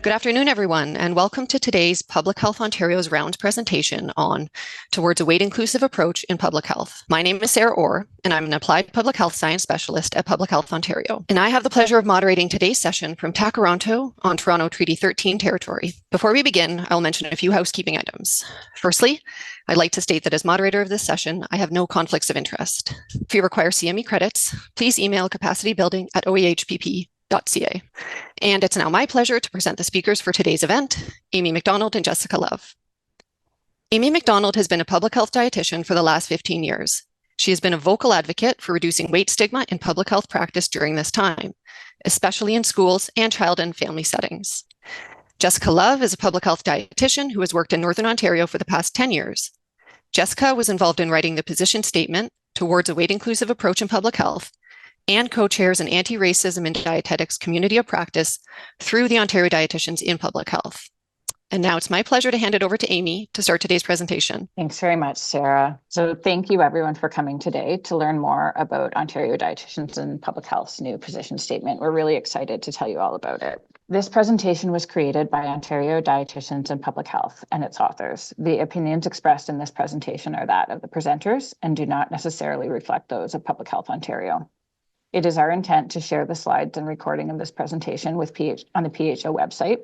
Good afternoon, everyone, and welcome to today's Public Health Ontario's round presentation on Towards a Weight-Inclusive Approach in Public Health. My name is Sarah Orr, and I'm an Applied Public Health Science Specialist at Public Health Ontario. And I have the pleasure of moderating today's session from Takaranto on Toronto Treaty 13 territory. Before we begin, I'll mention a few housekeeping items. Firstly, I'd like to state that as moderator of this session, I have no conflicts of interest. If you require CME credits, please email capacitybuilding@oehpp.ca. And it's now my pleasure to present the speakers for today's event, Amy McDonald and Jessica Love. Amy McDonald has been a public health dietitian for the last 15 years. She has been a vocal advocate for reducing weight stigma in public health practice during this time, especially in schools and child and family settings. Jessica Love is a public health dietitian who has worked in Northern Ontario for the past 10 years. Jessica was involved in writing the position statement Towards a Weight-Inclusive Approach in Public Health and co-chairs an anti-racism and dietetics community of practice through the Ontario Dietitians in Public Health. And now it's my pleasure to hand it over to Amy to start today's presentation. Thanks very much, Sarah. So thank you everyone for coming today to learn more about Ontario Dietitians in Public Health's new position statement. We're really excited to tell you all about it. This presentation was created by Ontario Dietitians in Public Health and its authors. The opinions expressed in this presentation are that of the presenters and do not necessarily reflect those of Public Health Ontario. It is our intent to share the slides and recording of this presentation with on the PHO website,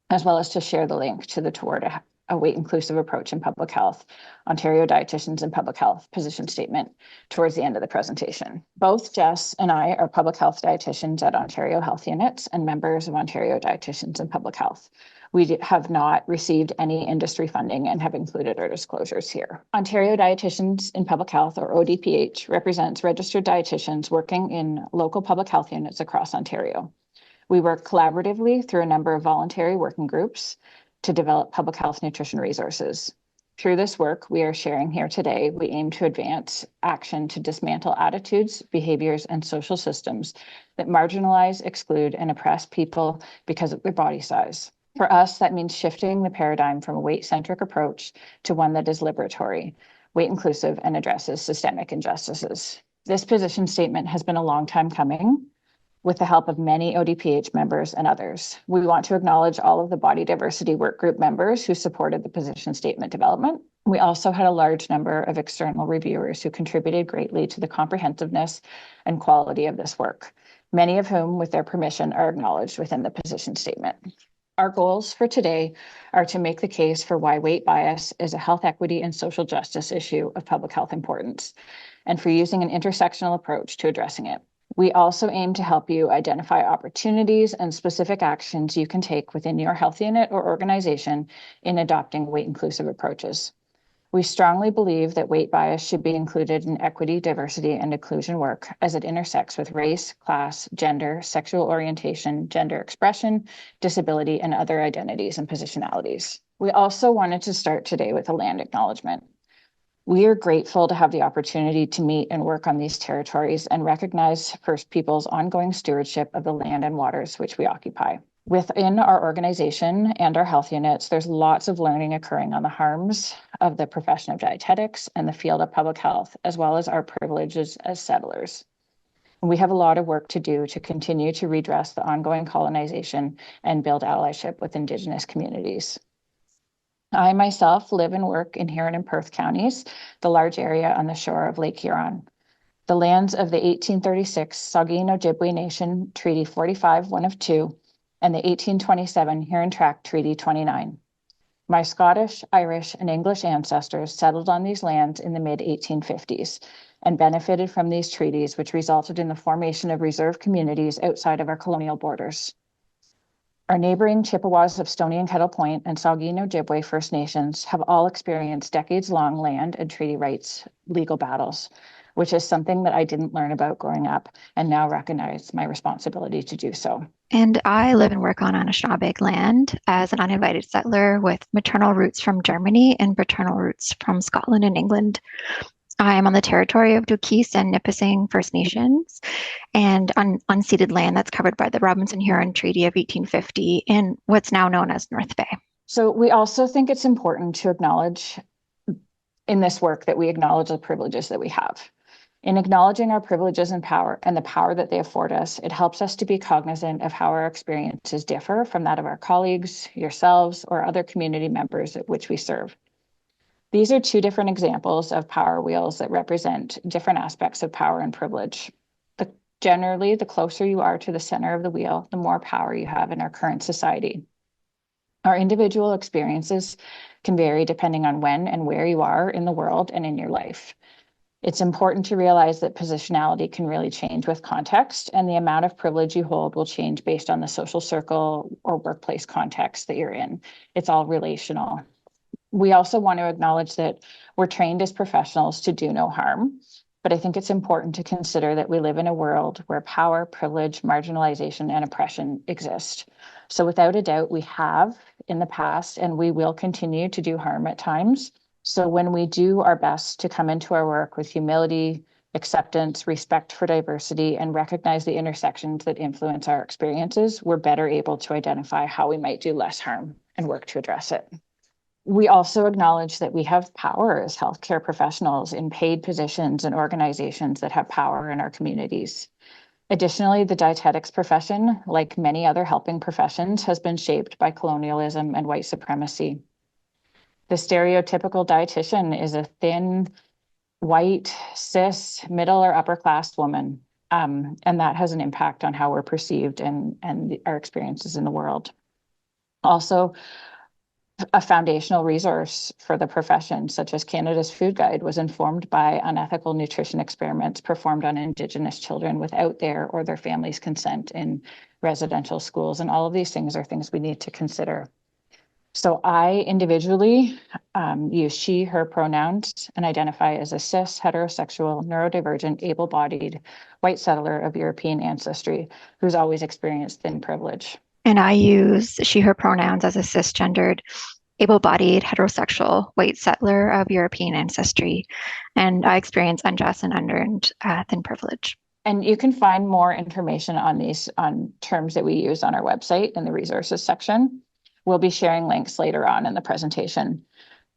as well as to share the link to the Toward a Weight-Inclusive Approach in Public Health, Ontario Dietitians in Public Health position statement towards the end of the presentation. Both Jess and I are public health dietitians at Ontario Health Units and members of Ontario Dietitians in Public Health. We have not received any industry funding and have included our disclosures here. Ontario Dietitians in Public Health, or ODPH, represents registered dietitians working in local public health units across Ontario. We work collaboratively through a number of voluntary working groups to develop public health nutrition resources. Through this work we are sharing here today, we aim to advance action to dismantle attitudes, behaviors, and social systems that marginalize, exclude, and oppress people because of their body size. For us, that means shifting the paradigm from a weight-centric approach to one that is liberatory, weight-inclusive, and addresses systemic injustices. This position statement has been a long time coming, with the help of many ODPH members and others. We want to acknowledge all of the body diversity work group members who supported the position statement development. We also had a large number of external reviewers who contributed greatly to the comprehensiveness and quality of this work, many of whom, with their permission, are acknowledged within the position statement. Our goals for today are to make the case for why weight bias is a health equity and social justice issue of public health importance, and for using an intersectional approach to addressing it. We also aim to help you identify opportunities and specific actions you can take within your health unit or organization in adopting weight-inclusive approaches. We strongly believe that weight bias should be included in equity, diversity, and inclusion work as it intersects with race, class, gender, sexual orientation, gender expression, disability, and other identities and positionalities. We also wanted to start today with a land acknowledgement. We are grateful to have the opportunity to meet and work on these territories and recognize First Peoples' ongoing stewardship of the land and waters which we occupy. Within our organization and our health units, there's lots of learning occurring on the harms of the profession of dietetics and the field of public health, as well as our privileges as settlers. And we have a lot of work to do to continue to redress the ongoing colonization and build allyship with Indigenous communities. I myself live and work in Huron and Perth counties, the large area on the shore of Lake Huron. The lands of the 1836 Saugeen Ojibwe Nation Treaty 45, 1 of 2, and the 1827 Huron Tract Treaty 29. My Scottish, Irish, and English ancestors settled on these lands in the mid-1850s and benefited from these treaties, which resulted in the formation of reserve communities outside of our colonial borders. Our neighboring Chippewas of Stony and Kettle Point and Saugeen Ojibwe First Nations have all experienced decades-long land and treaty rights legal battles, which is something that I didn't learn about growing up and now recognize my responsibility to do so. And I live and work on Anishinaabe land as an uninvited settler with maternal roots from Germany and paternal roots from Scotland and England. I am on the territory of Dukis and Nipissing First Nations and on unceded land that's covered by the Robinson-Huron Treaty of 1850 in what's now known as North Bay. So we also think it's important to acknowledge in this work that we acknowledge the privileges that we have. In acknowledging our privileges and power and the power that they afford us, it helps us to be cognizant of how our experiences differ from that of our colleagues, yourselves, or other community members at which we serve. These are two different examples of power wheels that represent different aspects of power and privilege. Generally, the closer you are to the center of the wheel, the more power you have in our current society. Our individual experiences can vary depending on when and where you are in the world and in your life. It's important to realize that positionality can really change with context, and the amount of privilege you hold will change based on the social circle or workplace context that you're in. It's all relational. We also want to acknowledge that we're trained as professionals to do no harm, but I think it's important to consider that we live in a world where power, privilege, marginalization, and oppression exist. So without a doubt, we have in the past, and we will continue to do harm at times. So when we do our best to come into our work with humility, acceptance, respect for diversity, and recognize the intersections that influence our experiences, we're better able to identify how we might do less harm and work to address it. We also acknowledge that we have power as healthcare professionals in paid positions and organizations that have power in our communities. Additionally, the dietetics profession, like many other helping professions, has been shaped by colonialism and white supremacy. The stereotypical dietitian is a thin, white, cis, middle or upper class woman, and that has an impact on how we're perceived and our experiences in the world. Also, a foundational resource for the profession, such as Canada's Food Guide, was informed by unethical nutrition experiments performed on Indigenous children without their or their families' consent in residential schools. And all of these things are things we need to consider. So I individually use she, her pronouns and identify as a cis, heterosexual, neurodivergent, able-bodied, white settler of European ancestry who's always experienced thin privilege. And I use she, her pronouns as a cisgendered, able-bodied, heterosexual, white settler of European ancestry. And I experience unjust and unearned thin privilege. And you can find more information on these terms that we use on our website in the resources section. We'll be sharing links later on in the presentation.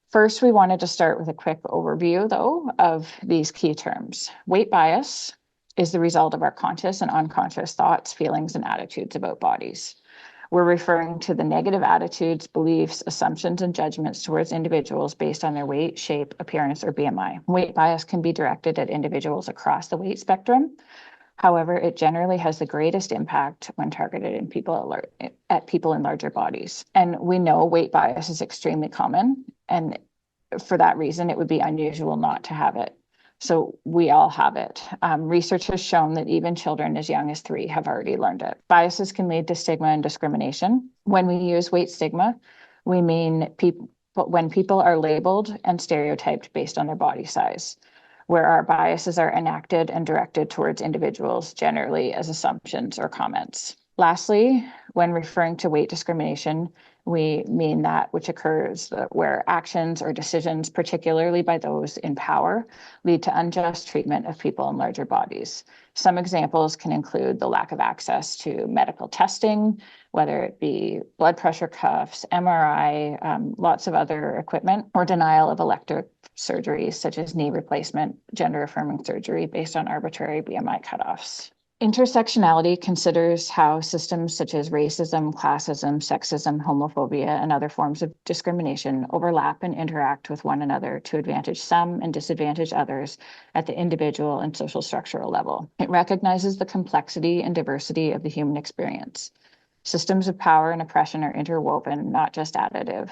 First, we wanted to start with a quick overview, though, of these key terms. Weight bias is the result of our conscious and unconscious thoughts, feelings, and attitudes about bodies. We're referring to the negative attitudes, beliefs, assumptions, and judgments towards individuals based on their weight, shape, appearance, or BMI. Weight bias can be directed at individuals across the weight spectrum. However, it generally has the greatest impact when targeted in people in larger bodies. And we know weight bias is extremely common, and for that reason, it would be unusual not to have it. So we all have it. Research has shown that even children as young as 3 have already learned it. Biases can lead to stigma and discrimination. When we use weight stigma, we mean when people are labeled and stereotyped based on their body size, where our biases are enacted and directed towards individuals generally as assumptions or comments. Lastly, when referring to weight discrimination, we mean that which occurs where actions or decisions, particularly by those in power, lead to unjust treatment of people in larger bodies. Some examples can include the lack of access to medical testing, whether it be blood pressure cuffs, MRI, lots of other equipment, or denial of elective surgeries such as knee replacement, gender-affirming surgery based on arbitrary BMI cutoffs. Intersectionality considers how systems such as racism, classism, sexism, homophobia, and other forms of discrimination overlap and interact with one another to advantage some and disadvantage others at the individual and social structural level. It recognizes the complexity and diversity of the human experience. Systems of power and oppression are interwoven, not just additive.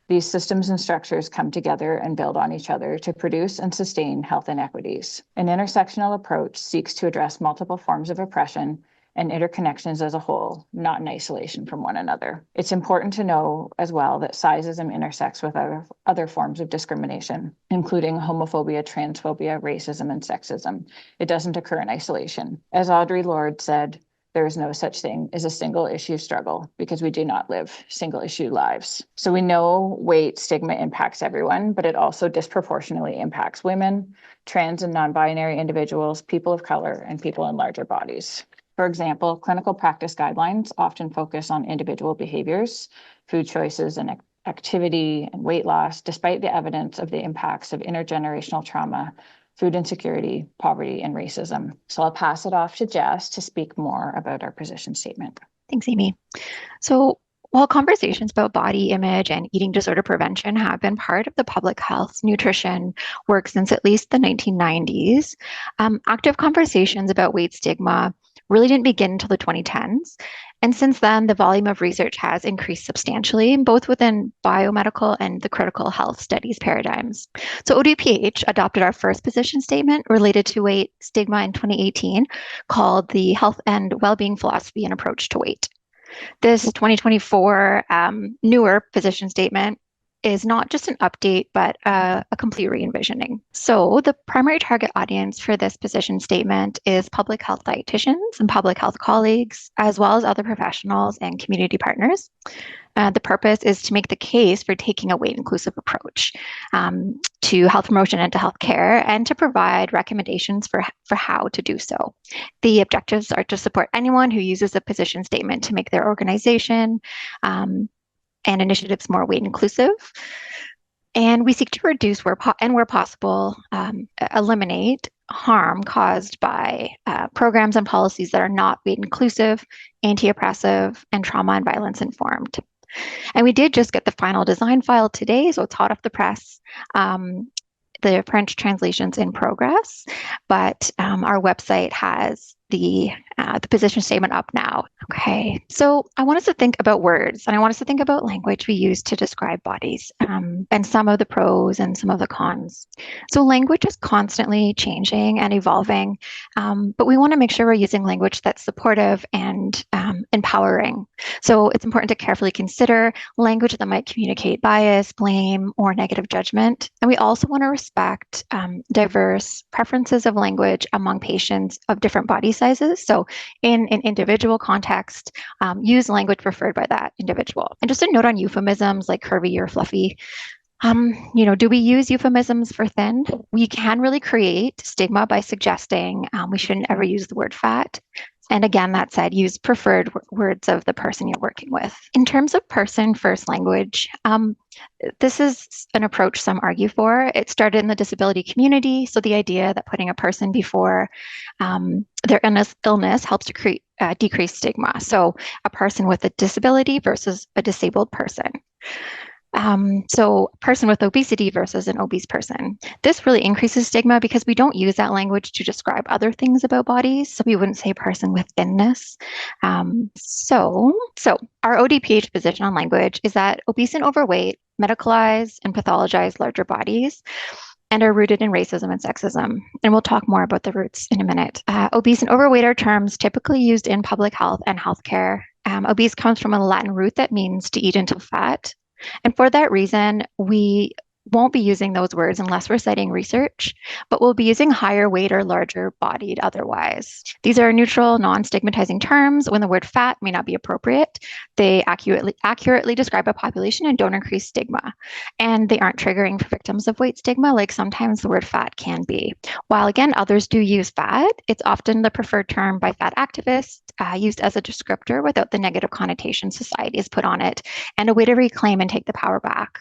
These systems and structures come together and build on each other to produce and sustain health inequities. An intersectional approach seeks to address multiple forms of oppression and interconnections as a whole, not in isolation from one another. It's important to know as well that sizeism intersects with other forms of discrimination, including homophobia, transphobia, racism, and sexism. It doesn't occur in isolation. As Audre Lorde said, there is no such thing as a single issue struggle because we do not live single issue lives. So we know weight stigma impacts everyone, but it also disproportionately impacts women, trans and non-binary individuals, people of color, and people in larger bodies. For example, clinical practice guidelines often focus on individual behaviors, food choices, and activity and weight loss, despite the evidence of the impacts of intergenerational trauma food insecurity, poverty, and racism. So I'll pass it off to Jess to speak more about our position statement. Thanks, Amy. So while conversations about body image and eating disorder prevention have been part of the public health nutrition work since at least the 1990s, active conversations about weight stigma really didn't begin until the 2010s. And since then, the volume of research has increased substantially, both within biomedical and the critical health studies paradigms. So ODPH adopted our first position statement related to weight stigma in 2018, called the Health and Wellbeing Philosophy and Approach to Weight. This 2024 newer position statement is not just an update, but a complete re-envisioning. So the primary target audience for this position statement is public health dietitians and public health colleagues, as well as other professionals and community partners. The purpose is to make the case for taking a weight-inclusive approach to health promotion and to health care, and to provide recommendations for how to do so. The objectives are to support anyone who uses a position statement to make their organization and initiatives more weight inclusive. And we seek to reduce where possible, eliminate harm caused by programs and policies that are not weight inclusive, anti-oppressive, and trauma and violence informed. And we did just get the final design file today, so it's hot off the press. The French translation's in progress, but our website has the position statement up now. Okay, so I want us to think about words, and I want us to think about language we use to describe bodies, and some of the pros and some of the cons. So language is constantly changing and evolving, but we want to make sure we're using language that's supportive and empowering. So it's important to carefully consider language that might communicate bias, blame, or negative judgment. And we also want to respect diverse preferences of language among patients of different body sizes. So in an individual context, use language preferred by that individual. And just a note on euphemisms like curvy or fluffy. Do we use euphemisms for thin? We can really create stigma by suggesting we shouldn't ever use the word fat. And again, that said, use preferred words of the person you're working with. In terms of person-first language, this is an approach some argue for. It started in the disability community, so the idea that putting a person before their illness helps to decrease stigma. So a person with a disability versus a disabled person. So a person with obesity versus an obese person. This really increases stigma because we don't use that language to describe other things about bodies. So we wouldn't say person with thinness. So our ODPH position on language is that obese and overweight medicalize and pathologize larger bodies and are rooted in racism and sexism. And we'll talk more about the roots in a minute. Obese and overweight are terms typically used in public health and healthcare. Obese comes from a Latin root that means to eat until fat. And for that reason, we won't be using those words unless we're citing research, but we'll be using higher weight or larger bodied otherwise. These are neutral, non-stigmatizing terms. When the word fat may not be appropriate, they accurately describe a population and don't increase stigma. And they aren't triggering for victims of weight stigma like sometimes the word fat can be. While again, others do use fat, it's often the preferred term by fat activists, used as a descriptor without the negative connotation society has put on it, and a way to reclaim and take the power back.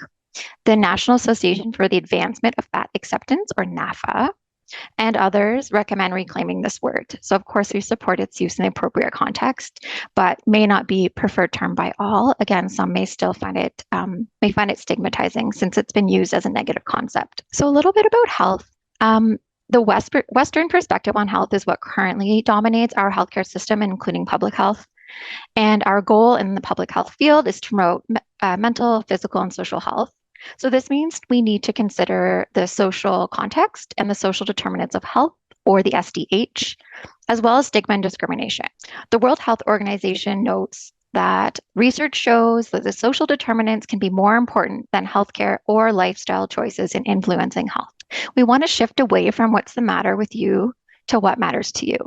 The National Association for the Advancement of Fat Acceptance, or NAFA, and others recommend reclaiming this word. So of course we support its use in the appropriate context, but may not be preferred term by all. Again, some may still find it stigmatizing since it's been used as a negative concept. So a little bit about health. The Western perspective on health is what currently dominates our healthcare system, including public health. And our goal in the public health field is to promote mental, physical, and social health. So this means we need to consider the social context and the social determinants of health, or the SDH, as well as stigma and discrimination. The World Health Organization notes that research shows that the social determinants can be more important than healthcare or lifestyle choices in influencing health. We want to shift away from what's the matter with you to what matters to you.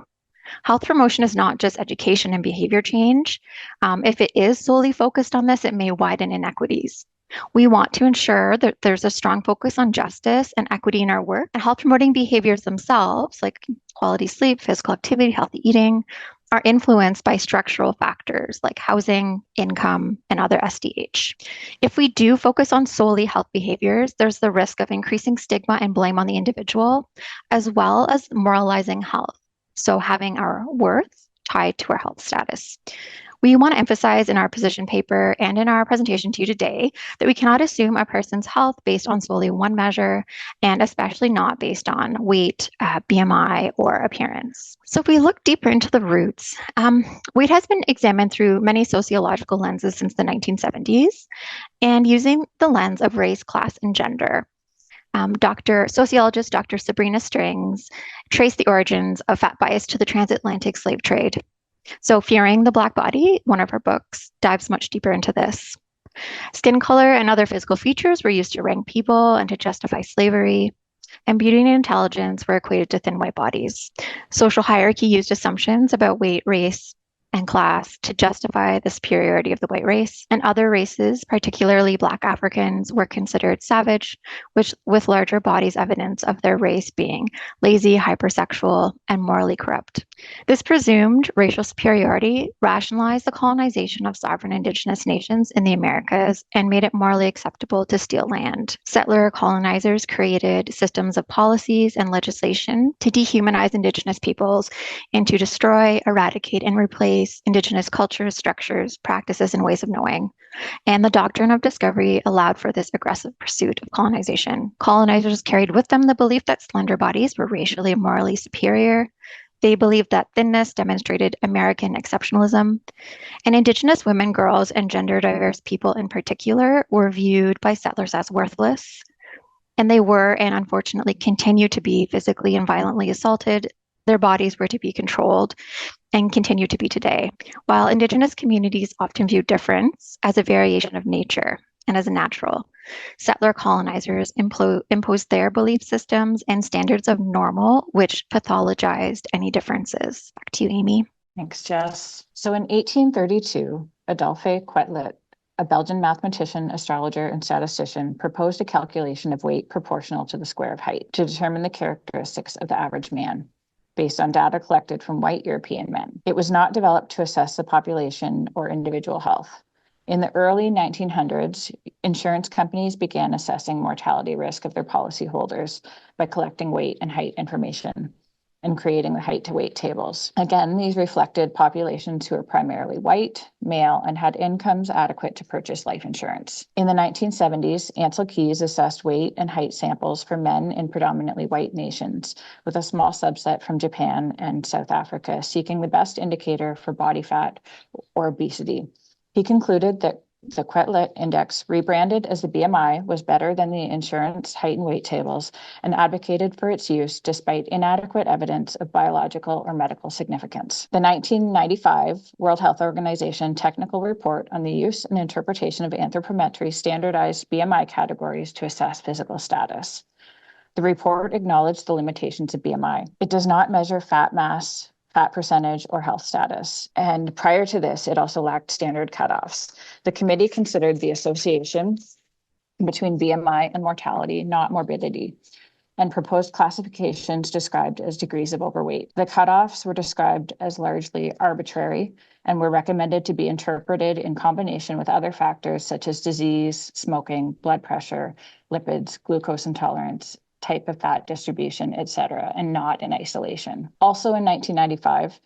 Health promotion is not just education and behavior change. If it is solely focused on this, it may widen inequities. We want to ensure that there's a strong focus on justice and equity in our work, and health promoting behaviors themselves, like quality sleep, physical activity, healthy eating, are influenced by structural factors like housing, income, and other SDH. If we do focus on solely health behaviors, there's the risk of increasing stigma and blame on the individual, as well as moralizing health. So having our worth tied to our health status. We want to emphasize in our position paper and in our presentation to you today that we cannot assume a person's health based on solely one measure, and especially not based on weight, BMI, or appearance. So if we look deeper into the roots, weight has been examined through many sociological lenses since the 1970s, and using the lens of race, class, and gender. Sociologist Dr. Sabrina Strings traced the origins of fat bias to the transatlantic slave trade. So Fearing the Black Body, one of her books, dives much deeper into this. Skin color and other physical features were used to rank people and to justify slavery, and beauty and intelligence were equated to thin white bodies. Social hierarchy used assumptions about weight, race, and class to justify the superiority of the white race, and other races, particularly Black Africans, were considered savage, with larger bodies evidence of their race being lazy, hypersexual, and morally corrupt. This presumed racial superiority rationalized the colonization of sovereign Indigenous nations in the Americas and made it morally acceptable to steal land. Settler colonizers created systems of policies and legislation to dehumanize Indigenous peoples and to destroy, eradicate, and replace Indigenous cultures, structures, practices, and ways of knowing. And the doctrine of discovery allowed for this aggressive pursuit of colonization. Colonizers carried with them the belief that slender bodies were racially and morally superior. They believed that thinness demonstrated American exceptionalism. And Indigenous women, girls, and gender diverse people in particular were viewed by settlers as worthless. And they were, and unfortunately continue to be, physically and violently assaulted. Their bodies were to be controlled and continue to be today. While Indigenous communities often view difference as a variation of nature and as a natural, settler colonizers imposed their belief systems and standards of normal, which pathologized any differences. Back to you, Amy. Thanks, Jess. So in 1832, Adolphe Quetelet, a Belgian mathematician, astrologer, and statistician, proposed a calculation of weight proportional to the square of height to determine the characteristics of the average man, based on data collected from white European men. It was not developed to assess the population or individual health. In the early 1900s, insurance companies began assessing mortality risk of their policyholders by collecting weight and height information and creating the height to weight tables. Again, these reflected populations who were primarily white, male, and had incomes adequate to purchase life insurance. In the 1970s, Ansel Keys assessed weight and height samples for men in predominantly white nations, with a small subset from Japan and South Africa, seeking the best indicator for body fat or obesity. He concluded that the Quetelet Index, rebranded as the BMI, was better than the insurance height and weight tables and advocated for its use despite inadequate evidence of biological or medical significance. The 1995 World Health Organization Technical Report on the Use and Interpretation of Anthropometry standardized BMI categories to assess physical status. The report acknowledged the limitations of BMI. It does not measure fat mass, fat percentage, or health status. And prior to this, it also lacked standard cutoffs. The committee considered the association between BMI and mortality, not morbidity, and proposed classifications described as degrees of overweight. The cutoffs were described as largely arbitrary and were recommended to be interpreted in combination with other factors such as disease, smoking, blood pressure, lipids, glucose intolerance, type of fat distribution, etc., and not in isolation. Also in 1995,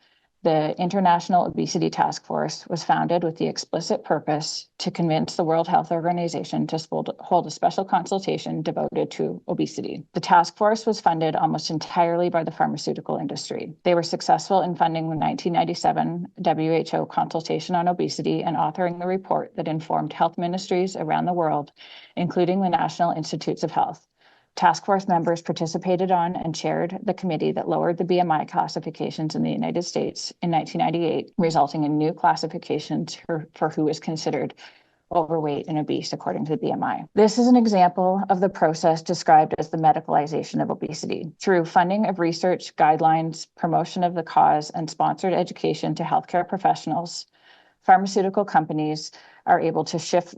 the International Obesity Task Force was founded with the explicit purpose to convince the World Health Organization to hold a special consultation devoted to obesity. The task force was funded almost entirely by the pharmaceutical industry. They were successful in funding the 1997 WHO consultation on obesity and authoring the report that informed health ministries around the world, including the National Institutes of Health. Task force members participated on and chaired the committee that lowered the BMI classifications in the United States in 1998, resulting in new classifications for who is considered overweight and obese according to the BMI. This is an example of the process described as the medicalization of obesity. Through funding of research, guidelines, promotion of the cause, and sponsored education to healthcare professionals, pharmaceutical companies were able to shift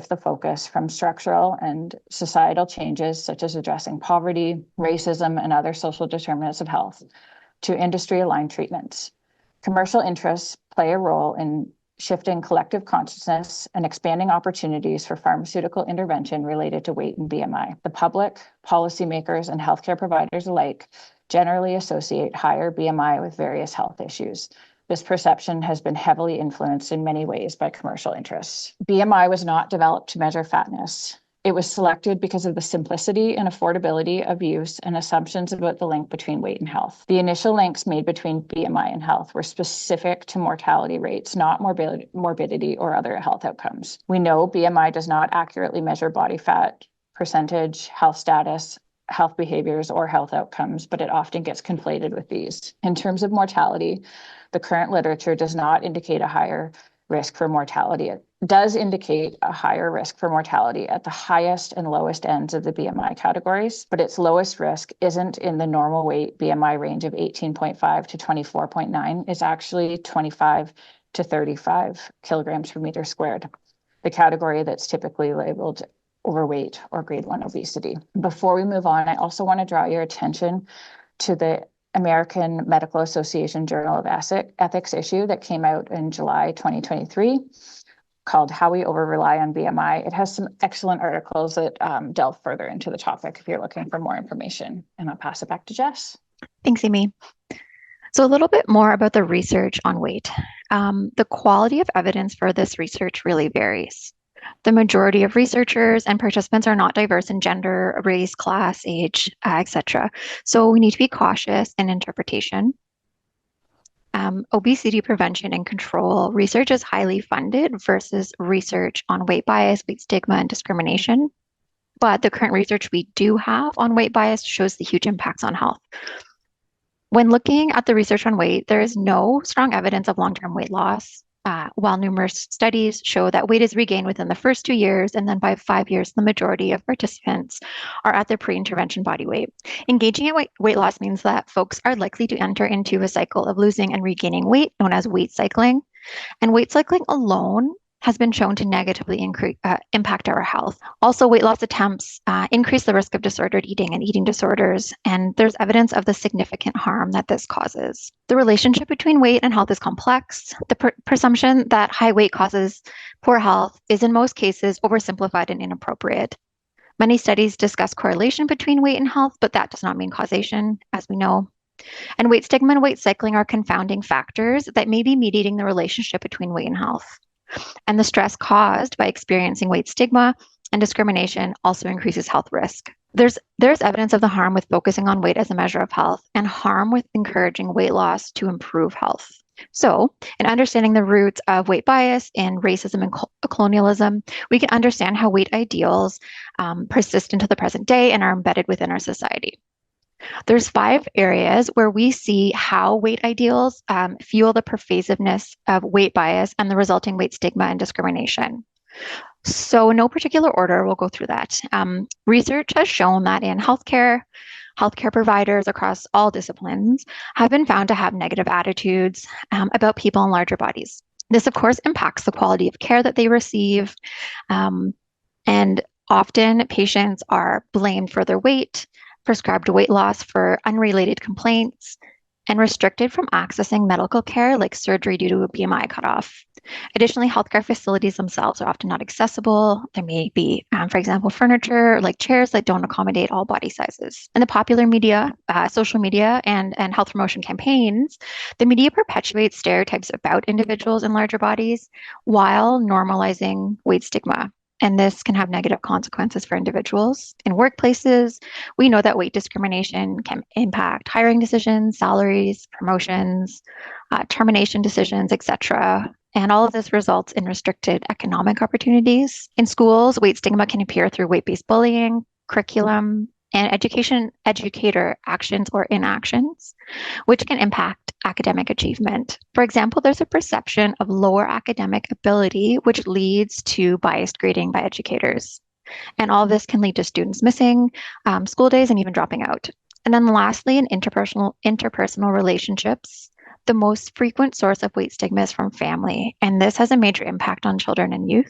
the focus from structural and societal changes, such as addressing poverty, racism, and other social determinants of health, to industry-aligned treatments. Commercial interests play a role in shifting collective consciousness and expanding opportunities for pharmaceutical intervention related to weight and BMI. The public, policymakers, and healthcare providers alike generally associate higher BMI with various health issues. This perception has been heavily influenced in many ways by commercial interests. BMI was not developed to measure fatness. It was selected because of the simplicity and affordability of use and assumptions about the link between weight and health. The initial links made between BMI and health were specific to mortality rates, not morbidity or other health outcomes. We know BMI does not accurately measure body fat percentage, health status, health behaviors, or health outcomes, but it often gets conflated with these. In terms of mortality, the current literature does not indicate a higher risk for mortality. It does indicate a higher risk for mortality at the highest and lowest ends of the BMI categories, but its lowest risk isn't in the normal weight BMI range of 18.5 to 24.9. It's actually 25 to 35 kilograms per meter squared, the category that's typically labeled overweight or grade 1 obesity. Before we move on, I also want to draw your attention to the American Medical Association Journal of Ethics issue that came out in July 2023 called How We Over-Rely on BMI. It has some excellent articles that delve further into the topic if you're looking for more information. And I'll pass it back to Jess. Thanks, Amy. So a little bit more about the research on weight. The quality of evidence for this research really varies. The majority of researchers and participants are not diverse in gender, race, class, age, etc. So we need to be cautious in interpretation. Obesity prevention and control research is highly funded versus research on weight bias, weight stigma, and discrimination. But the current research we do have on weight bias shows the huge impacts on health. When looking at the research on weight, there is no strong evidence of long-term weight loss. While numerous studies show that weight is regained within the first 2 years, and then by 5 years, the majority of participants are at their pre-intervention body weight. Engaging in weight loss means that folks are likely to enter into a cycle of losing and regaining weight, known as weight cycling. And weight cycling alone has been shown to negatively impact our health. Also, weight loss attempts increase the risk of disordered eating and eating disorders, and there's evidence of the significant harm that this causes. The relationship between weight and health is complex. The presumption that high weight causes poor health is in most cases oversimplified and inappropriate. Many studies discuss correlation between weight and health, but that does not mean causation, as we know. And weight stigma and weight cycling are confounding factors that may be mediating the relationship between weight and health. And the stress caused by experiencing weight stigma and discrimination also increases health risk. There's evidence of the harm with focusing on weight as a measure of health and harm with encouraging weight loss to improve health. So, in understanding the roots of weight bias in racism and colonialism, we can understand how weight ideals persist into the present day and are embedded within our society. There's 5 areas where we see how weight ideals fuel the pervasiveness of weight bias and the resulting weight stigma and discrimination. So in no particular order, we'll go through that. Research has shown that in healthcare providers across all disciplines have been found to have negative attitudes about people in larger bodies. This, of course, impacts the quality of care that they receive, and often patients are blamed for their weight, prescribed weight loss for unrelated complaints, and restricted from accessing medical care like surgery due to a BMI cutoff. Additionally, healthcare facilities themselves are often not accessible. There may be, for example, furniture like chairs that don't accommodate all body sizes. In the popular media, social media, and health promotion campaigns, the media perpetuates stereotypes about individuals in larger bodies while normalizing weight stigma. And this can have negative consequences for individuals. In workplaces, we know that weight discrimination can impact hiring decisions, salaries, promotions, termination decisions, etc. And all of this results in restricted economic opportunities. In schools, weight stigma can appear through weight-based bullying, curriculum, and educator actions or inactions, which can impact academic achievement. For example, there's a perception of lower academic ability, which leads to biased grading by educators. And all of this can lead to students missing school days and even dropping out. And then lastly, in interpersonal relationships, the most frequent source of weight stigma is from family, and this has a major impact on children and youth.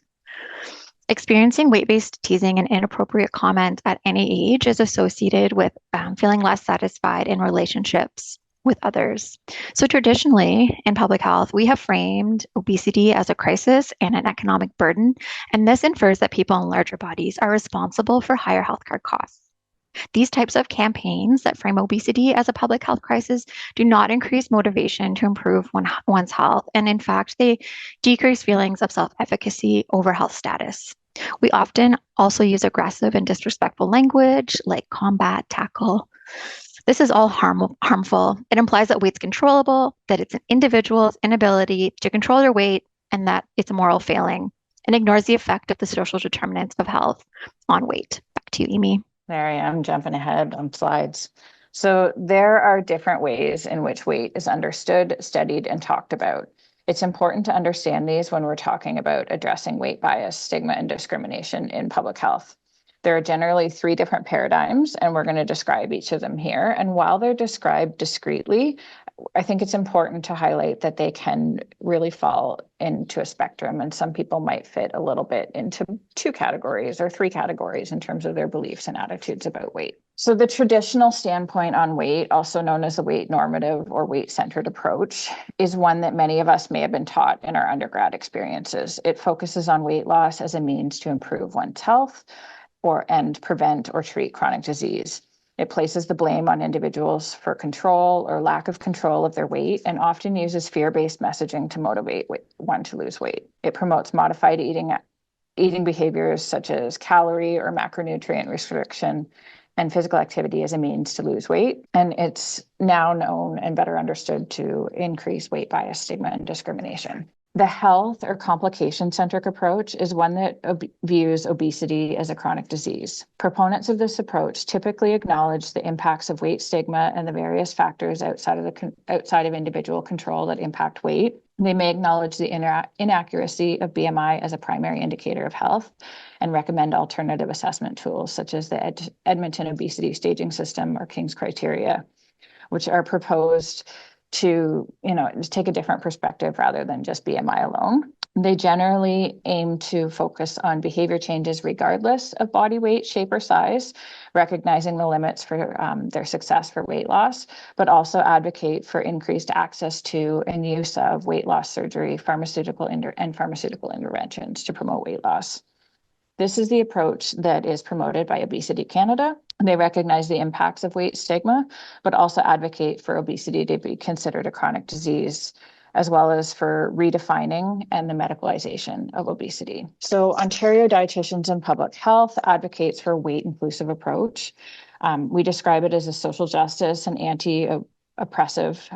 Experiencing weight-based teasing and inappropriate comments at any age is associated with feeling less satisfied in relationships with others. So traditionally in public health, we have framed obesity as a crisis and an economic burden, and this infers that people in larger bodies are responsible for higher healthcare costs. These types of campaigns that frame obesity as a public health crisis do not increase motivation to improve one's health, and in fact, they decrease feelings of self-efficacy over health status. We often also use aggressive and disrespectful language like combat, tackle. This is all harmful. It implies that weight's controllable, that it's an individual's inability to control their weight, and that it's a moral failing, and ignores the effect of the social determinants of health on weight. Back to you, Amy. There I am, jumping ahead on slides. So there are different ways in which weight is understood, studied, and talked about. It's important to understand these when we're talking about addressing weight bias, stigma, and discrimination in public health. There are generally 3 different paradigms, and we're going to describe each of them here. And while they're described discretely, I think it's important to highlight that they can really fall into a spectrum, and some people might fit a little bit into 2 categories or 3 categories in terms of their beliefs and attitudes about weight. So the traditional standpoint on weight, also known as the weight normative or weight-centered approach, is one that many of us may have been taught in our undergrad experiences. It focuses on weight loss as a means to improve one's health and prevent or treat chronic disease. It places the blame on individuals for control or lack of control of their weight, and often uses fear-based messaging to motivate one to lose weight. It promotes modified eating behaviors such as calorie or macronutrient restriction and physical activity as a means to lose weight. And it's now known and better understood to increase weight bias, stigma, and discrimination. The health or complication-centric approach is one that views obesity as a chronic disease. Proponents of this approach typically acknowledge the impacts of weight stigma and the various factors outside of individual control that impact weight. They may acknowledge the inaccuracy of BMI as a primary indicator of health and recommend alternative assessment tools such as the Edmonton Obesity Staging System or King's Criteria, which are proposed to take a different perspective rather than just BMI alone. They generally aim to focus on behavior changes regardless of body weight, shape, or size, recognizing the limits for their success for weight loss, but also advocate for increased access to and use of weight loss surgery, pharmaceutical interventions to promote weight loss. This is the approach that is promoted by Obesity Canada. They recognize the impacts of weight stigma, but also advocate for obesity to be considered a chronic disease, as well as for redefining and the medicalization of obesity. So Ontario Dietitians in Public Health advocates for a weight-inclusive approach. We describe it as a social justice and anti-oppressive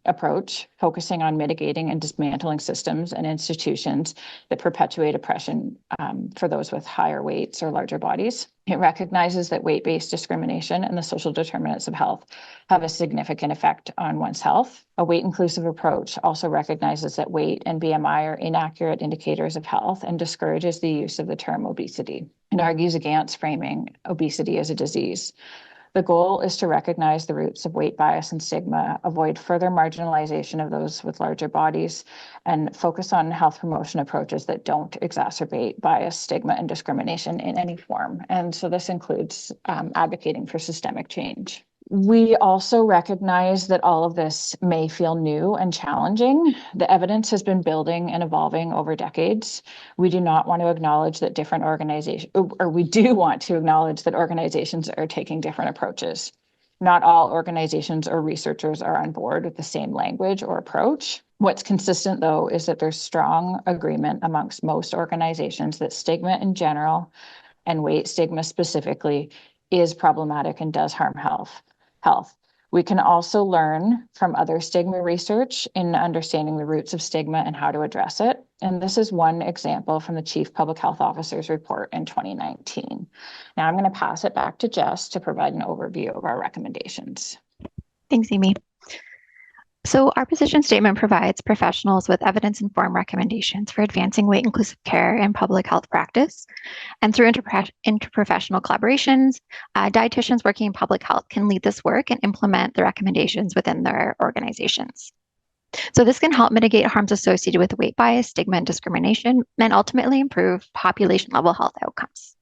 approach, focusing on mitigating and dismantling systems and institutions that perpetuate oppression for those with higher weights or larger bodies. It recognizes that weight-based discrimination and the social determinants of health have a significant effect on one's health. A weight-inclusive approach also recognizes that weight and BMI are inaccurate indicators of health and discourages the use of the term obesity and argues against framing obesity as a disease. The goal is to recognize the roots of weight bias and stigma, avoid further marginalization of those with larger bodies, and focus on health promotion approaches that don't exacerbate bias, stigma, and discrimination in any form. And so this includes advocating for systemic change. We also recognize that all of this may feel new and challenging. The evidence has been building and evolving over decades. We do not want to acknowledge that different organizations, or we do want to acknowledge that organizations are taking different approaches. Not all organizations or researchers are on board with the same language or approach. What's consistent, though, is that there's strong agreement amongst most organizations that stigma in general and weight stigma specifically is problematic and does harm health. We can also learn from other stigma research in understanding the roots of stigma and how to address it. And this is one example from the Chief Public Health Officer's report in 2019. Now I'm going to pass it back to Jess to provide an overview of our recommendations. Thanks, Amy. So our position statement provides professionals with evidence-informed recommendations for advancing weight-inclusive care in public health practice. And through interprofessional collaborations, dietitians working in public health can lead this work and implement the recommendations within their organizations. So this can help mitigate harms associated with weight bias, stigma, and discrimination, and ultimately improve population-level health outcomes.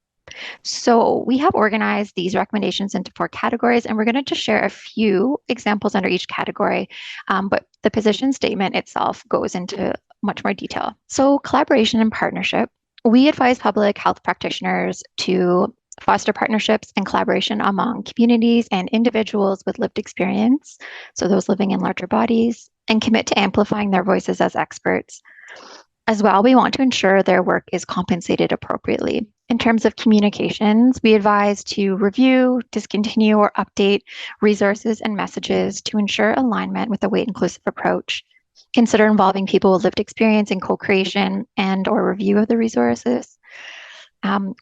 So we have organized these recommendations into 4 categories, and we're going to just share a few examples under each category, but the position statement itself goes into much more detail. So collaboration and partnership. We advise public health practitioners to foster partnerships and collaboration among communities and individuals with lived experience, so those living in larger bodies, and commit to amplifying their voices as experts. As well, we want to ensure their work is compensated appropriately. In terms of communications, we advise to review, discontinue, or update resources and messages to ensure alignment with a weight-inclusive approach. Consider involving people with lived experience in co-creation and or review of the resources.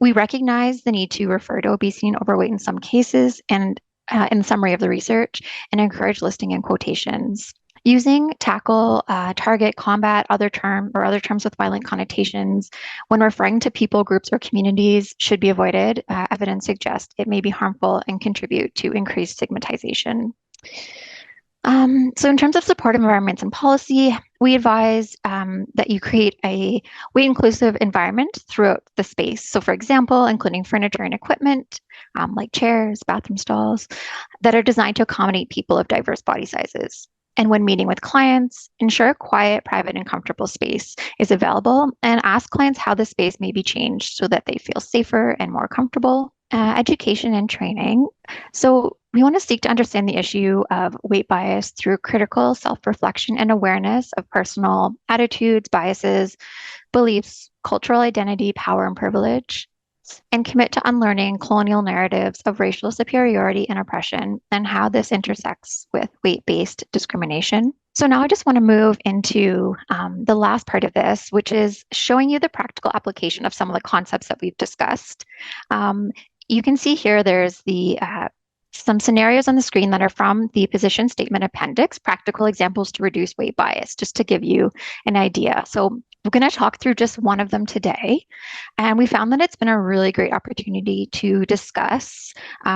We recognize the need to refer to obesity and overweight in some cases and in the summary of the research, and encourage listing and quotations. Using tackle, target, combat, other terms with violent connotations when referring to people, groups, or communities should be avoided. Evidence suggests it may be harmful and contribute to increased stigmatization. So in terms of supportive environments and policy, we advise that you create a weight-inclusive environment throughout the space. So for example, including furniture and equipment, like chairs, bathroom stalls, that are designed to accommodate people of diverse body sizes. And when meeting with clients, ensure a quiet, private, and comfortable space is available, and ask clients how the space may be changed so that they feel safer and more comfortable. Education and training. So we want to seek to understand the issue of weight bias through critical self-reflection and awareness of personal attitudes, biases, beliefs, cultural identity, power, and privilege, and commit to unlearning colonial narratives of racial superiority and oppression and how this intersects with weight-based discrimination. So now I just want to move into the last part of this, which is showing you the practical application of some of the concepts that we've discussed. You can see here there's some scenarios on the screen that are from the position statement appendix, practical examples to reduce weight bias, just to give you an idea. So we're going to talk through just one of them today. And we found that it's been a really great opportunity to discuss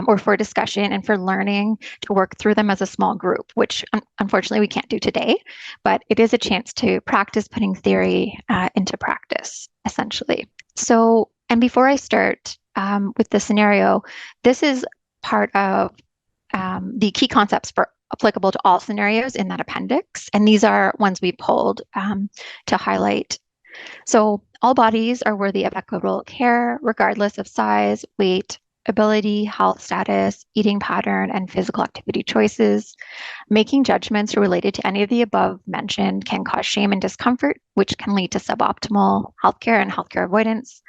or for discussion and for learning to work through them as a small group, which unfortunately we can't do today, but it is a chance to practice putting theory into practice, essentially. So, and before I start with the scenario, this is part of the key concepts for applicable to all scenarios in that appendix. And these are ones we pulled to highlight. So all bodies are worthy of equitable care, regardless of size, weight, ability, health status, eating pattern, and physical activity choices. Making judgments related to any of the above mentioned can cause shame and discomfort, which can lead to suboptimal healthcare and healthcare avoidance.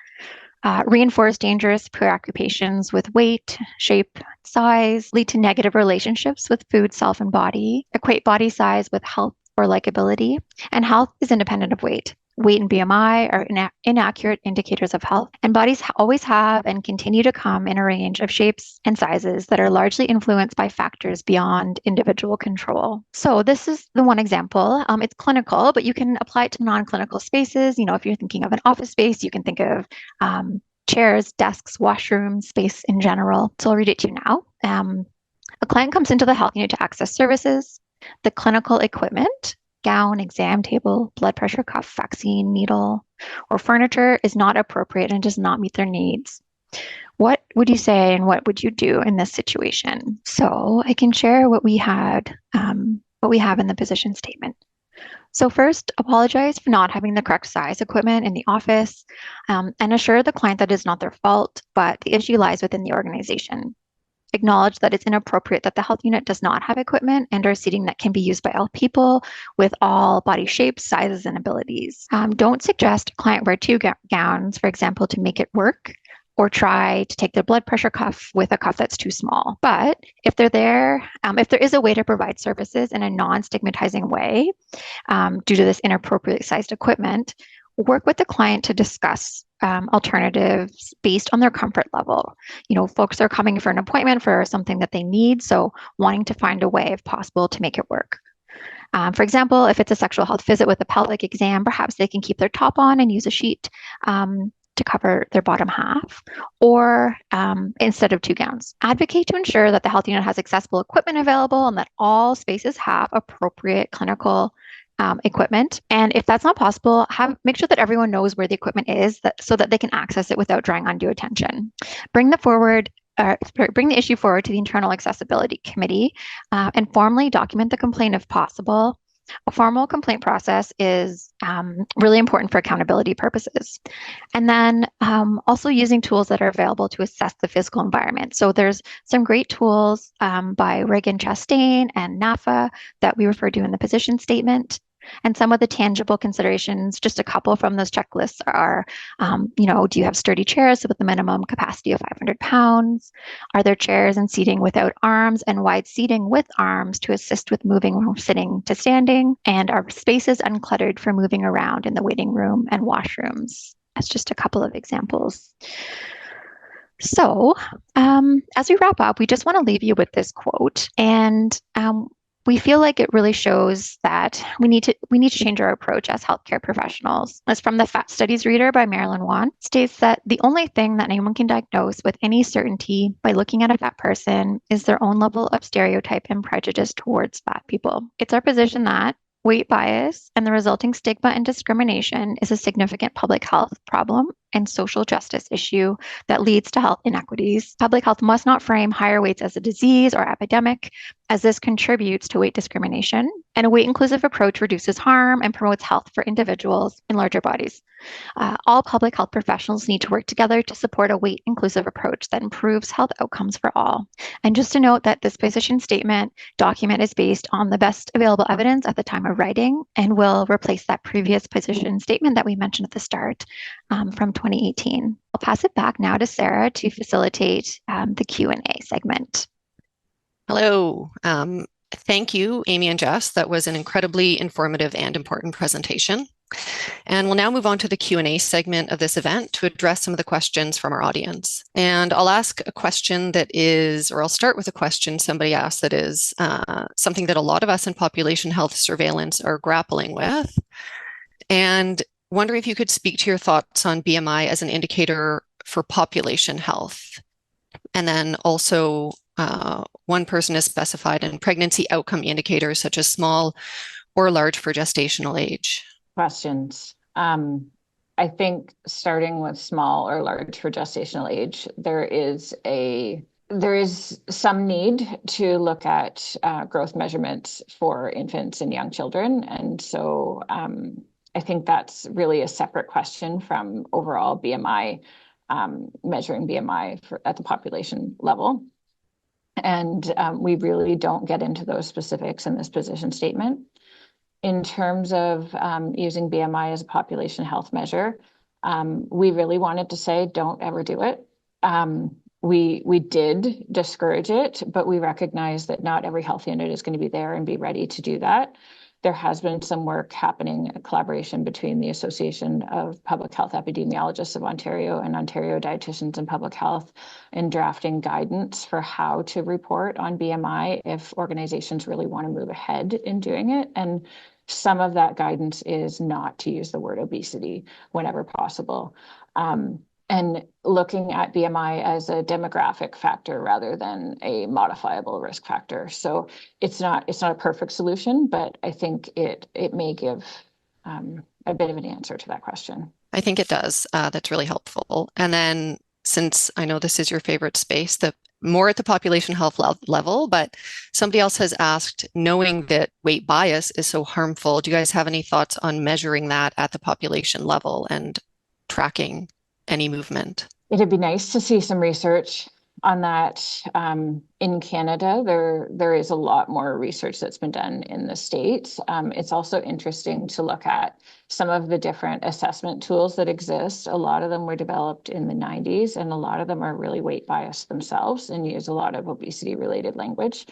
Reinforce dangerous preoccupations with weight, shape, size, lead to negative relationships with food, self, and body, equate body size with health or likability, and health is independent of weight. Weight and BMI are inaccurate indicators of health, and bodies always have and continue to come in a range of shapes and sizes that are largely influenced by factors beyond individual control. So this is the one example. It's clinical, but you can apply it to non-clinical spaces. You know, if you're thinking of an office space, you can think of chairs, desks, washrooms, space in general. So I'll read it to you now. A client comes into the health unit to access services. The clinical equipment, gown, exam table, blood pressure cuff, vaccine, needle, or furniture is not appropriate and does not meet their needs. What would you say and what would you do in this situation? So I can share what we have in the position statement. So first, apologize for not having the correct size equipment in the office, and assure the client that it is not their fault, but the issue lies within the organization. Acknowledge that it's inappropriate that the health unit does not have equipment and or seating that can be used by all people with all body shapes, sizes, and abilities. Don't suggest a client wear 2 gowns, for example, to make it work, or try to take their blood pressure cuff with a cuff that's too small. But if they're there, if there is a way to provide services in a non-stigmatizing way due to this inappropriately sized equipment, work with the client to discuss alternatives based on their comfort level. You know, folks are coming for an appointment for something that they need, so wanting to find a way, if possible, to make it work. For example, if it's a sexual health visit with a pelvic exam, perhaps they can keep their top on and use a sheet to cover their bottom half, or instead of 2 gowns. Advocate to ensure that the health unit has accessible equipment available and that all spaces have appropriate clinical equipment. And if that's not possible, make sure that everyone knows where the equipment is so that they can access it without drawing undue attention. Bring the issue forward to the Internal Accessibility Committee and formally document the complaint if possible. A formal complaint process is really important for accountability purposes. And then also using tools that are available to assess the physical environment. So there's some great tools by Reagan Chastain and NAFA that we refer to in the position statement. And some of the tangible considerations, just a couple from those checklists are, do you have sturdy chairs with a minimum capacity of 500 pounds? Are there chairs and seating without arms and wide seating with arms to assist with moving from sitting to standing? And are spaces uncluttered for moving around in the waiting room and washrooms? That's just a couple of examples. So as we wrap up, we just want to leave you with this quote. And we feel like it really shows that we need to change our approach as healthcare professionals. As from the Fat Studies Reader by Marilyn Wan, states that the only thing that anyone can diagnose with any certainty by looking at a fat person is their own level of stereotype and prejudice towards fat people. It's our position that weight bias and the resulting stigma and discrimination is a significant public health problem and social justice issue that leads to health inequities. Public health must not frame higher weights as a disease or epidemic, as this contributes to weight discrimination. And a weight-inclusive approach reduces harm and promotes health for individuals in larger bodies. All public health professionals need to work together to support a weight-inclusive approach that improves health outcomes for all. And just to note that this position statement document is based on the best available evidence at the time of writing and will replace that previous position statement that we mentioned at the start from 2018. I'll pass it back now to Sarah to facilitate the Q&A segment. Hello. Thank you, Amy and Jess. That was an incredibly informative and important presentation. And we'll now move on to the Q&A segment of this event to address some of the questions from our audience. And I'll ask a question I'll start with a question somebody asked that is something that a lot of us in population health surveillance are grappling with. And wondering if you could speak to your thoughts on BMI as an indicator for population health. And then also one person has specified in pregnancy outcome indicators such as small or large for gestational age. Questions. I think starting with small or large for gestational age, there is some need to look at growth measurements for infants and young children. And so I think that's really a separate question from overall BMI, measuring BMI at the population level. And we really don't get into those specifics in this position statement. In terms of using BMI as a population health measure, we really wanted to say, don't ever do it. We did discourage it, but we recognize that not every health unit is going to be there and be ready to do that. There has been some work happening, a collaboration between the Association of Public Health Epidemiologists of Ontario and Ontario Dietitians in Public Health in drafting guidance for how to report on BMI if organizations really want to move ahead in doing it. And some of that guidance is not to use the word obesity whenever possible. And looking at BMI as a demographic factor rather than a modifiable risk factor. So it's not a perfect solution, but I think it may give a bit of an answer to that question. I think it does. That's really helpful. And then since I know this is your favorite space, the more at the population health level, but somebody else has asked, knowing that weight bias is so harmful, do you guys have any thoughts on measuring that at the population level and tracking any movement? It'd be nice to see some research on that. In Canada, there is a lot more research that's been done in the States. It's also interesting to look at some of the different assessment tools that exist. A lot of them were developed in the 90s, and a lot of them are really weight biased themselves and use a lot of obesity-related language.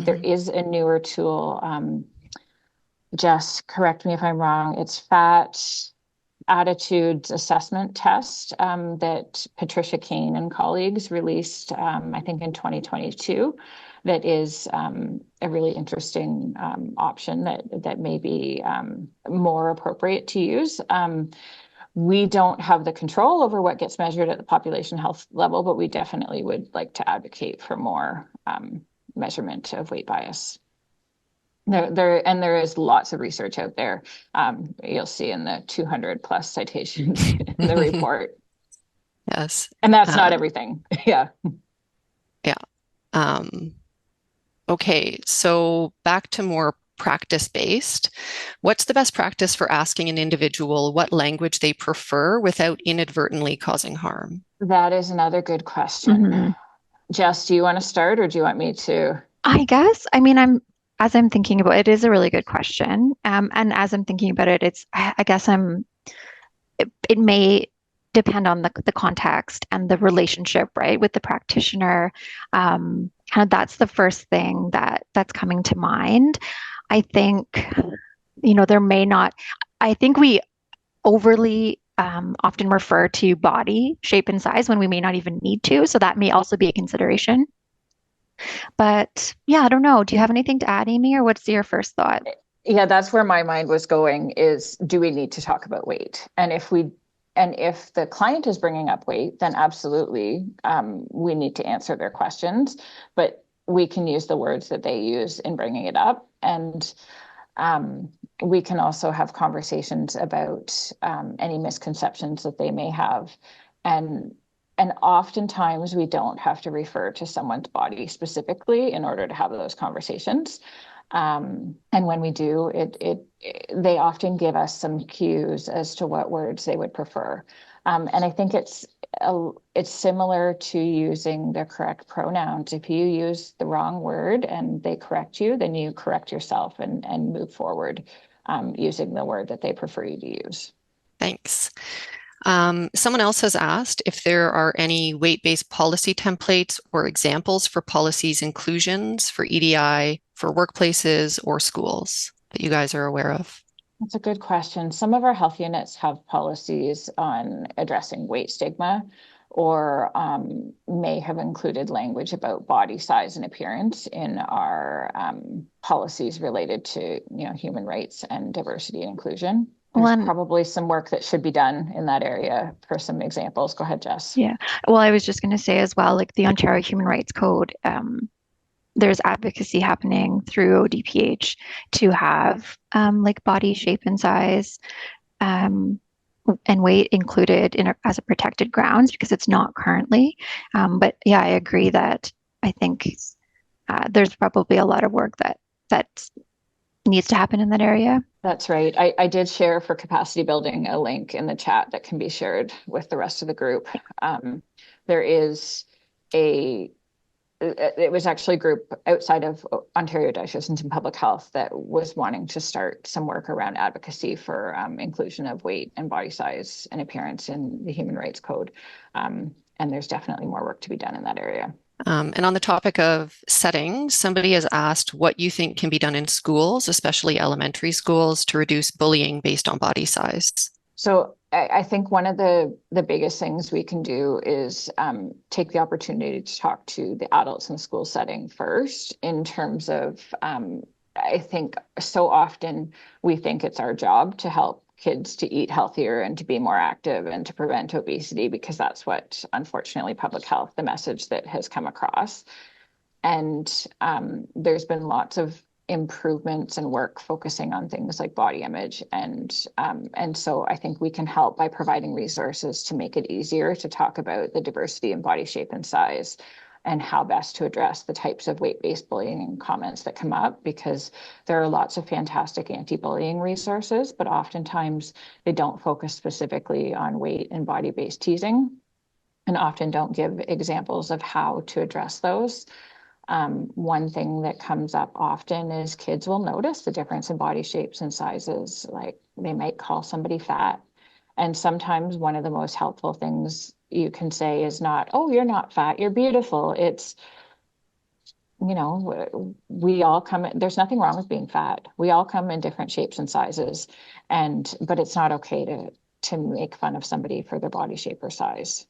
There is a newer tool, Jess, correct me if I'm wrong, it's Fat Attitudes Assessment Test that Patricia Kane and colleagues released, I think in 2022, that is a really interesting option that may be more appropriate to use. We don't have the control over what gets measured at the population health level, but we definitely would like to advocate for more measurement of weight bias. There is lots of research out there. You'll see in the 200 plus citations in the report. Yes. And that's not everything. Yeah. Yeah. Okay, so back to more practice-based. What's the best practice for asking an individual what language they prefer without inadvertently causing harm? That is another good question. Jess, do you want to start or do you want me to? I guess, I mean, as I'm thinking about it, is a really good question. And as I'm thinking about it, I guess it may depend on the context and the relationship, right, with the practitioner. Kind of that's the first thing that's coming to mind. I think, there may not, I think we overly often refer to body shape and size when we may not even need to. So that may also be a consideration. But yeah, I don't know. Do you have anything to add, Amy, or what's your first thought? Yeah, that's where my mind was going is, do we need to talk about weight? And if the client is bringing up weight, then absolutely, we need to answer their questions, but we can use the words that they use in bringing it up. And we can also have conversations about any misconceptions that they may have. And oftentimes we don't have to refer to someone's body specifically in order to have those conversations. And when we do, they often give us some cues as to what words they would prefer. And I think it's similar to using the correct pronouns. If you use the wrong word and they correct you, then you correct yourself and move forward using the word that they prefer you to use. Thanks. Someone else has asked if there are any weight-based policy templates or examples for policies inclusions for EDI for workplaces or schools that you guys are aware of. That's a good question. Some of our health units have policies on addressing weight stigma or may have included language about body size and appearance in our policies related to human rights and diversity and inclusion. There's probably some work that should be done in that area for some examples. Go ahead, Jess. Yeah. Well, I was just going to say as well, like the Ontario Human Rights Code, there's advocacy happening through ODPH to have like body shape and size and weight included as a protected grounds because it's not currently. But yeah, I agree that I think there's probably a lot of work that needs to happen in that area. That's right. I did share for capacity building a link in the chat that can be shared with the rest of the group. There is it was actually a group outside of Ontario Dietitians in Public Health that was wanting to start some work around advocacy for inclusion of weight and body size and appearance in the Human Rights Code. And there's definitely more work to be done in that area. And on the topic of settings, somebody has asked what you think can be done in schools, especially elementary schools, to reduce bullying based on body size. So I think one of the biggest things we can do is take the opportunity to talk to the adults in the school setting first in terms of, I think so often we think it's our job to help kids to eat healthier and to be more active and to prevent obesity because that's what, unfortunately, public health, the message that has come across. And there's been lots of improvements and work focusing on things like body image. And so I think we can help by providing resources to make it easier to talk about the diversity in body shape and size and how best to address the types of weight-based bullying and comments that come up, because there are lots of fantastic anti-bullying resources, but oftentimes they don't focus specifically on weight and body-based teasing and often don't give examples of how to address those. One thing that comes up often is kids will notice the difference in body shapes and sizes. Like they might call somebody fat. And sometimes one of the most helpful things you can say is not, oh, you're not fat, you're beautiful. It's, we all come, there's nothing wrong with being fat. We all come in different shapes and sizes. But it's not okay to make fun of somebody for their body shape or size.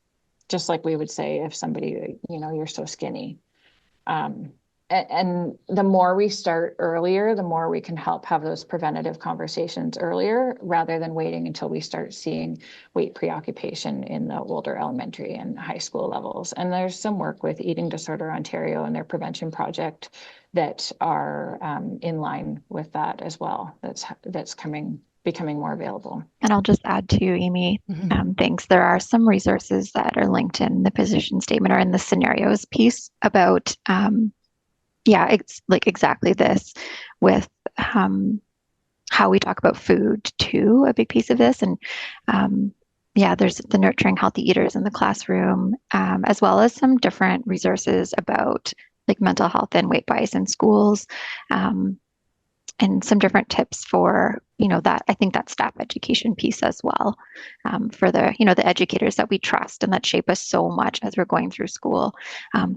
Just like we would say if somebody, you're so skinny. and the more we start earlier, the more we can help have those preventative conversations earlier, rather than waiting until we start seeing weight preoccupation in the older elementary and high school levels. And there's some work with Eating Disorder Ontario and their prevention project that are in line with that as well. That's becoming more available. And I'll just add to Amy, thanks. There are some resources that are linked in the position statement or in the scenarios piece about it's like exactly this with how we talk about food too, a big piece of this. And there's the nurturing healthy eaters in the classroom, as well as some different resources about like mental health and weight bias in schools, and some different tips for, that I think that staff education piece as well, for the educators that we trust and that shape us so much as we're going through school,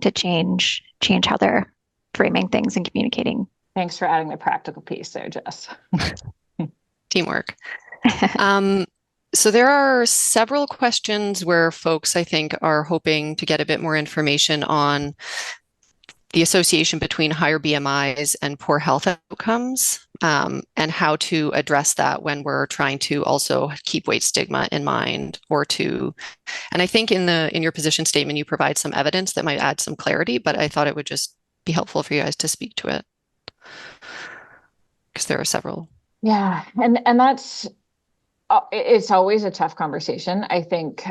to change how they're framing things and communicating. Thanks for adding the practical piece there, Jess. Teamwork. So there are several questions where folks, I think, are hoping to get a bit more information on the association between higher BMIs and poor health outcomes, and how to address that when we're trying to also keep weight stigma in mind, and I think in your position statement, you provide some evidence that might add some clarity, but I thought it would just be helpful for you guys to speak to it, because there are several. Yeah, and that's it's always a tough conversation. I think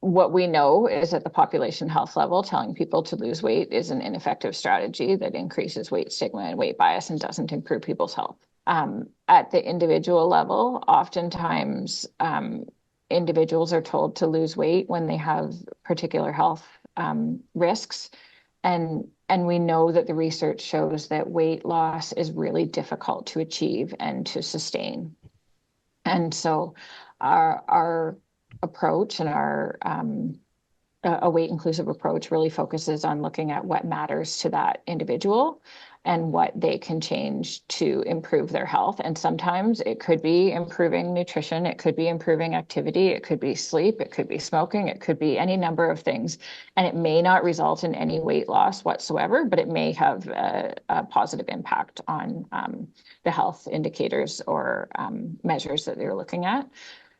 what we know is at the population health level, telling people to lose weight is an ineffective strategy that increases weight stigma and weight bias and doesn't improve people's health. At the individual level, oftentimes individuals are told to lose weight when they have particular health risks. And we know that the research shows that weight loss is really difficult to achieve and to sustain. And so our approach and our a weight inclusive approach really focuses on looking at what matters to that individual and what they can change to improve their health. And sometimes it could be improving nutrition, it could be improving activity, it could be sleep, it could be smoking, it could be any number of things. And it may not result in any weight loss whatsoever, but it may have a positive impact on the health indicators or measures that they're looking at.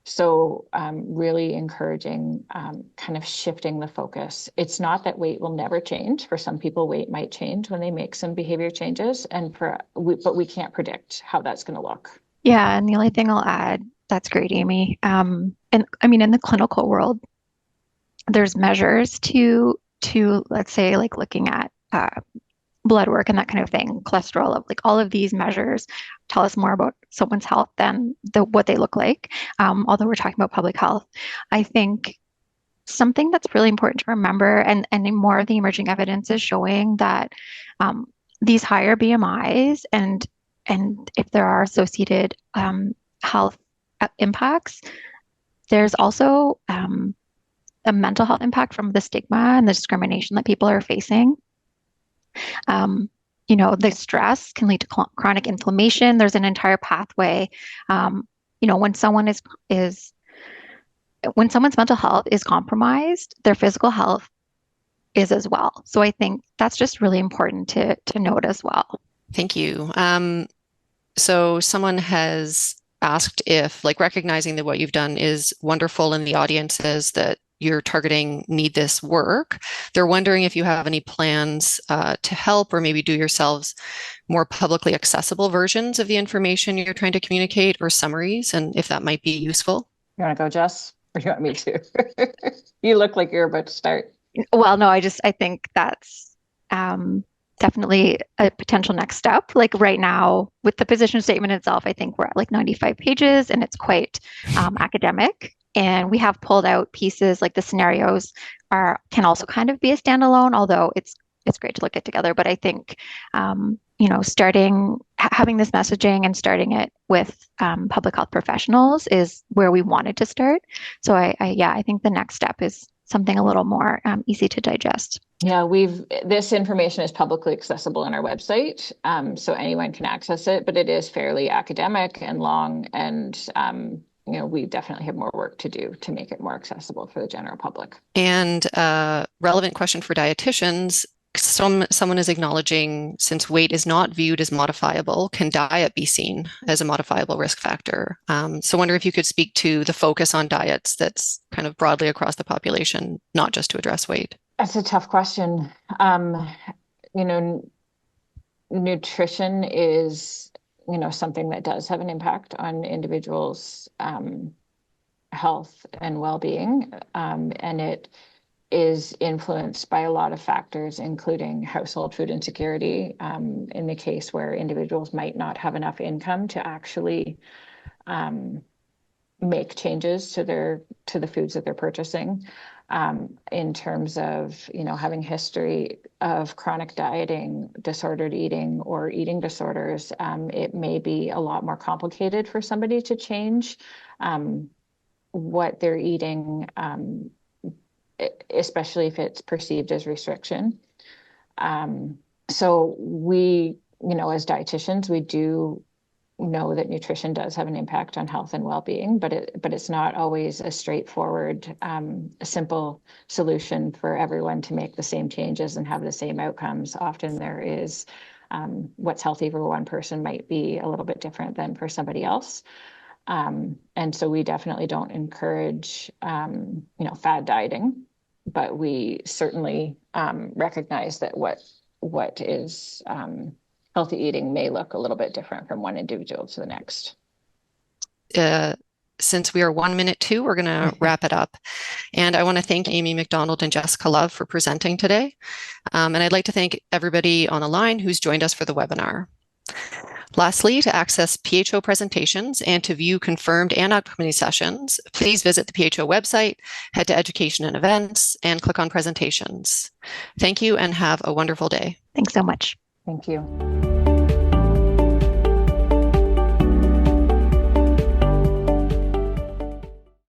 So really encouraging kind of shifting the focus. It's not that weight will never change. For some people, weight might change when they make some behavior changes, but we can't predict how that's going to look. Yeah, and the only thing I'll add, that's great, Amy. And I mean, in the clinical world, there's measures to let's say like looking at blood work and that kind of thing, cholesterol, like all of these measures tell us more about someone's health than what they look like. Although we're talking about public health, I think something that's really important to remember, and more of the emerging evidence is showing that these higher BMIs and if there are associated health impacts, there's also a mental health impact from the stigma and the discrimination that people are facing. The stress can lead to chronic inflammation. There's an entire pathway. When someone's mental health is compromised, their physical health is as well. So I think that's just really important to note as well. Thank you. So someone has asked if, like, recognizing that what you've done is wonderful and the audience says that you're targeting need this work, they're wondering if you have any plans to help or maybe do yourselves more publicly accessible versions of the information you're trying to communicate or summaries, and if that might be useful. You want to go, Jess? Or do you want me to? You look like you're about to start. Well, no, I think that's definitely a potential next step. Like right now with the position statement itself, I think we're at like 95 pages and it's quite academic. And we have pulled out pieces like the scenarios can also kind of be a standalone, although it's great to look at together. But I think, having this messaging and starting it with public health professionals is where we wanted to start. So I think the next step is something a little more easy to digest. Yeah, this information is publicly accessible on our website, so anyone can access it, but it is fairly academic and long, and we definitely have more work to do to make it more accessible for the general public. And a relevant question for dietitians, someone is acknowledging, since weight is not viewed as modifiable, can diet be seen as a modifiable risk factor? So I wonder if you could speak to the focus on diets that's kind of broadly across the population, not just to address weight. That's a tough question. You know, nutrition is, you know, something that does have an impact on individuals' health and well-being, and it is influenced by a lot of factors, including household food insecurity, in the case where individuals might not have enough income to actually make changes to the foods that they're purchasing. In terms of, you know, having history of chronic dieting, disordered eating, or eating disorders, it may be a lot more complicated for somebody to change what they're eating, especially if it's perceived as restriction. So we, you know, as dietitians, we do know that nutrition does have an impact on health and well-being, but it's not always a straightforward, a simple solution for everyone to make the same changes and have the same outcomes. Often there is what's healthy for one person might be a little bit different than for somebody else. And so we definitely don't encourage, you know, fad dieting, but we certainly recognize that what is healthy eating may look a little bit different from one individual to the next. Since we are 1 minute to, we're going to wrap it up. And I want to thank Amy McDonald and Jessica Love for presenting today. And I'd like to thank everybody on the line who's joined us for the webinar. Lastly, to access PHO presentations and to view confirmed and upcoming sessions, please visit the PHO website, head to Education and Events, and click on Presentations. Thank you and have a wonderful day. Thanks so much. Thank you.